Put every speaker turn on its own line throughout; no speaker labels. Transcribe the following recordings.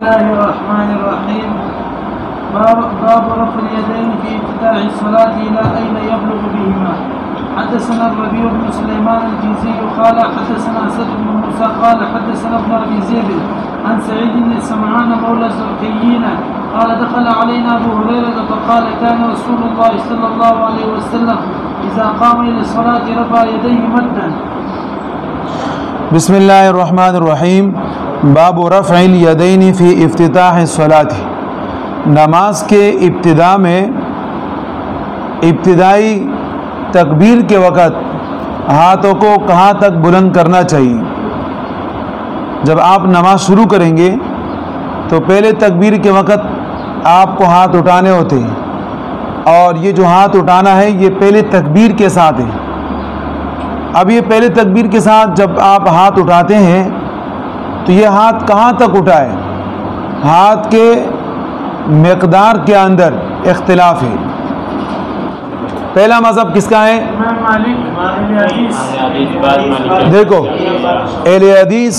الله الرحمن الرحيم. باب رفع اليدين في افتتاح الصلاة إلى أين يبلغ بهما. حدثنا الربيع بن سليمان الجيزي قال حدثنا أسد بن موسى قال حدثنا ابن أبي زيد عن سعيد بن سمعان مولى الزرقيين قال دخل علينا أبو هريرة فقال كان رسول الله صلى الله عليه وسلم إذا قام إلى الصلاة رفع يديه مدا.
بسم اللہ الرحمن الرحیم. باب رفع الیدین فی افتتاح الصلاۃ. نماز کے ابتدا میں ابتدائی تکبیر کے وقت ہاتھوں کو کہاں تک بلند کرنا چاہیے. جب آپ نماز شروع کریں گے تو پہلے تکبیر کے وقت آپ کو ہاتھ اٹھانے ہوتے ہیں، اور یہ جو ہاتھ اٹھانا ہے یہ پہلے تکبیر کے ساتھ ہے. اب یہ پہلے تکبیر کے ساتھ جب آپ ہاتھ اٹھاتے ہیں تو یہ ہاتھ کہاں تک اٹھائے، ہاتھ کے مقدار کے اندر اختلاف ہے. پہلا مذہب کس کا ہے؟ دیکھو اہل حدیث،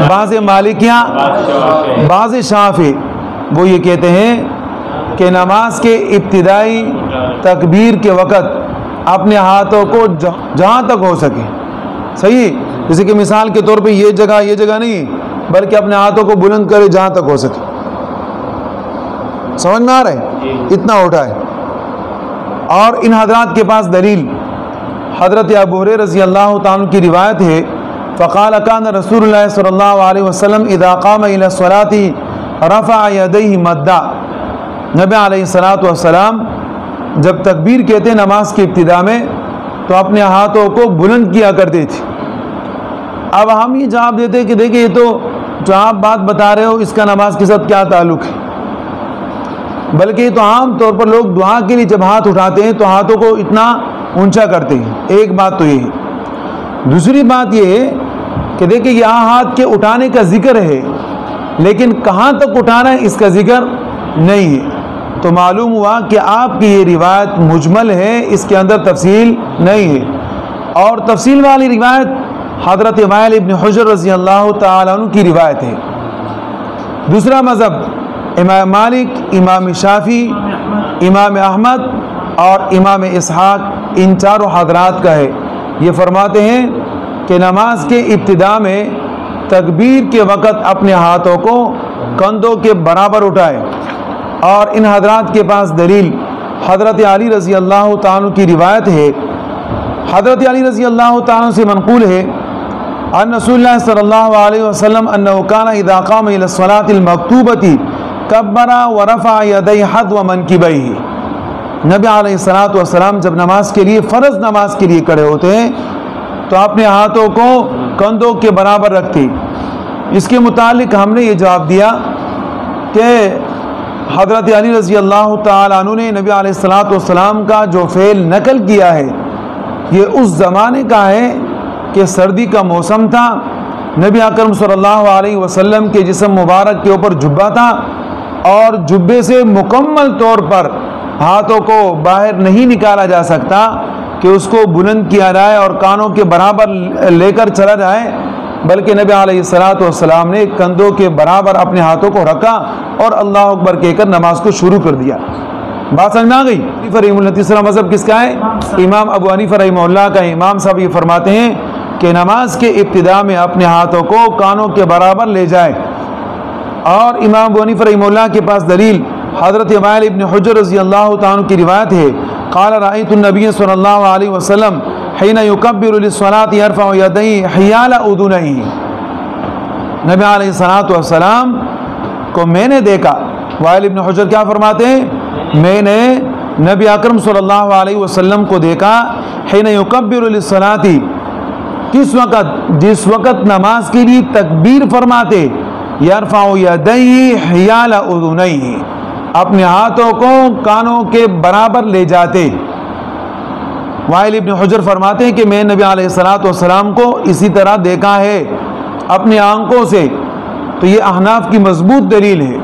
بعض مالکیاں، بعض شافعی، وہ یہ کہتے ہیں کہ نماز کے ابتدائی تکبیر کے وقت اپنے ہاتھوں کو جہاں تک ہو سکے، صحیح، جیسے کہ مثال کے طور پہ یہ جگہ نہیں، بلکہ اپنے ہاتھوں کو بلند کرے جہاں تک ہو سکے. سمجھ میں آ رہا ہے؟ اتنا اٹھائے. اور ان حضرات کے پاس دلیل حضرت ابو ہریرہ رضی اللہ تعالیٰ کی روایت ہے. فقال كان رسول اللہ صلی اللہ علیہ وسلم اذا قام الى الصلاة رفع يديه مدا. نبی علیہ السلام جب تکبیر کہتے نماز کی ابتدا میں تو اپنے ہاتھوں کو بلند کیا کرتے تھے. اب ہم یہ جواب دیتے کہ دیکھیں یہ تو جو آپ بات بتا رہے ہو اس کا نماز کے ساتھ کیا تعلق ہے، بلکہ یہ تو عام طور پر لوگ دعا کے لیے جب ہاتھ اٹھاتے ہیں تو ہاتھوں کو اتنا اونچا کرتے ہیں. ایک بات تو یہ ہے. دوسری بات یہ ہے کہ دیکھیں یہاں ہاتھ کے اٹھانے کا ذکر ہے لیکن کہاں تک اٹھانا ہے اس کا ذکر نہیں ہے. تو معلوم ہوا کہ آپ کی یہ روایت مجمل ہے، اس کے اندر تفصیل نہیں ہے. اور تفصیل والی روایت حضرت وائل ابن حجر رضی اللہ تعالیٰ عنہ کی روایت ہے. دوسرا مذہب امام مالک، امام شافعی، امام احمد اور امام اسحاق، ان چاروں حضرات کا ہے. یہ فرماتے ہیں کہ نماز کے ابتدا میں تکبیر کے وقت اپنے ہاتھوں کو کندھوں کے برابر اٹھائے. اور ان حضرات کے پاس دلیل حضرت علی رضی اللہ تعالیٰ کی روایت ہے. حضرت علی رضی اللہ تعالیٰ سے منقول ہے ان رسول اللہ صلی اللہ علیہ وسلم انه كان اذا قام الى الصلاة المكتوبة كبر ورفع يديه حذو منكبيه. نبی علیہ السلام جب نماز کے لیے، فرض نماز کے لیے کھڑے ہوتے ہیں تو اپنے ہاتھوں کو کندھوں کے برابر رکھتے. اس کے متعلق ہم نے یہ جواب دیا کہ حضرت علی رضی اللہ تعالیٰ عنہ نے نبی علیہ السلام کا جو فعل نقل کیا ہے یہ اس زمانے کا ہے کہ سردی کا موسم تھا. نبی اکرم صلی اللہ علیہ وسلم کے جسم مبارک کے اوپر جبہ تھا اور جبے سے مکمل طور پر ہاتھوں کو باہر نہیں نکالا جا سکتا کہ اس کو بلند کیا جائے اور کانوں کے برابر لے کر چلا جائے، بلکہ نبی علیہ السلام نے کندھوں کے برابر اپنے ہاتھوں کو رکھا اور اللہ اکبر کہہ کر نماز کو شروع کر دیا. بات سمجھ میں آ گئی؟ تیسرا مذہب کس کا ہے؟ امام ابو حنیفہ رحمہ اللہ کا. امام صاحب یہ فرماتے ہیں کہ نماز کے ابتدا میں اپنے ہاتھوں کو کانوں کے برابر لے جائے. اور امام ابو حنیفہ رحمہ اللہ کے پاس دلیل حضرت وائل ابن حجر رضی اللہ تعالیٰ کی روایت ہے. قال رأيت النبي صلی اللہ علیہ وسلم حين يكبر للصلاة يرفع يديه حيال اذنيه. نبی علیہ السلام کو میں نے دیکھا. وائل ابن حجر کیا فرماتے ہیں؟ میں نے نبی اکرم صلی اللہ علیہ وسلم کو دیکھا حين يكبر للصلاة، کس وقت؟ جس وقت نماز کے لیے تکبیر فرماتے، یرفع یدیہ حیال اذنیہ، اپنے ہاتھوں کو کانوں کے برابر لے جاتے. وائل ابن حجر فرماتے ہیں کہ میں نبی علیہ السلام کو اسی طرح دیکھا ہے اپنی آنکھوں سے. تو یہ احناف کی مضبوط دلیل ہے.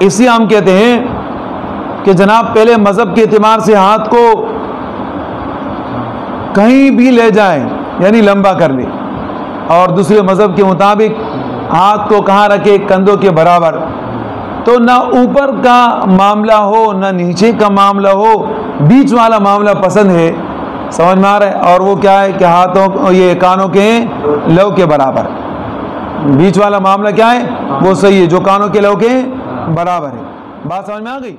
اسی ہم کہتے ہیں کہ جناب پہلے مذہب کے اعتبار سے ہاتھ کو کہیں بھی لے جائیں یعنی لمبا کر لے، اور دوسرے مذہب کے مطابق ہاتھ کو کہاں رکھے؟ کندھوں کے برابر. تو نہ اوپر کا معاملہ ہو نہ نیچے کا معاملہ ہو، بیچ والا معاملہ پسند ہے. سمجھ میں آ رہا ہے؟ اور وہ کیا ہے کہ ہاتھوں یہ کانوں کے لو کے برابر. بیچ والا معاملہ کیا ہے؟ وہ صحیح ہے جو کانوں کے لو کے برابر ہے. بات سمجھ میں آ گئی؟